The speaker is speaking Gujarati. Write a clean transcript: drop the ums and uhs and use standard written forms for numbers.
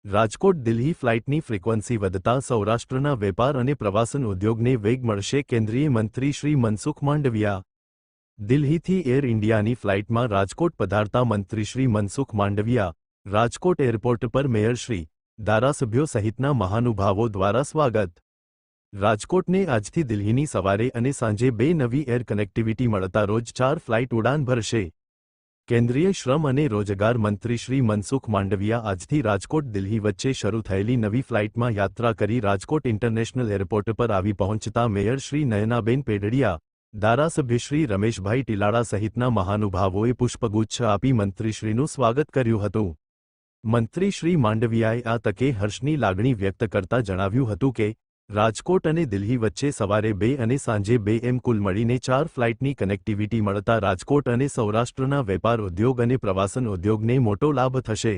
રાજકોટ દિલ્હી ફ્લાઇટની ફ્રીક્વન્સી વધતા સૌરાષ્ટ્રના વેપાર અને પ્રવાસન ઉદ્યોગને વેગ મળશે. કેન્દ્રીય મંત્રી શ્રી મનસુખ માંડવિયા દિલ્હીથી એર ઇન્ડિયાની ફ્લાઇટમાં રાજકોટ પધારતા મંત્રી શ્રી મનસુખ માંડવિયા રાજકોટ એરપોર્ટ પર મેયરશ્રી, ધારાસભ્યો સહિતના મહાનુભાવો દ્વારા સ્વાગત. રાજકોટને આજથી દિલ્હીની સવારે અને સાંજે 2 નવી એર કનેક્ટિવિટી મળતા રોજ 4 ફ્લાઇટ ઉડાન ભરશે. કેન્દ્રીય શ્રમ અને રોજગાર મંત્રી શ્રી મનસુખ માંડવિયા આજથી રાજકોટ દિલ્હી વચ્ચે શરૂ થયેલી નવી ફ્લાઇટમાં યાત્રા કરી રાજકોટ ઇન્ટરનેશનલ એરપોર્ટ પર આવી પહોંચતા મેયર શ્રી નયનાબેન પેડડિયા, ધારાસભ્ય શ્રી રમેશભાઈ ટીલાળા સહિતના મહાનુભાવોએ પુષ્પગુચ્છ આપી મંત્રીશ્રીનું સ્વાગત કર્યું હતું. મંત્રી શ્રી માંડવિયાએ આ તકે હર્ષની લાગણી વ્યક્ત કરતા જણાવ્યું હતું કે રાજકોટ અને દિલ્હી વચ્ચે સવારે 2 અને સાંજે 2 એમ કુલ મળીને 4 ફ્લાઇટની કનેક્ટિવિટી મળતા રાજકોટ અને સૌરાષ્ટ્રના વેપાર ઉદ્યોગ અને પ્રવાસન ઉદ્યોગને મોટો લાભ થશે.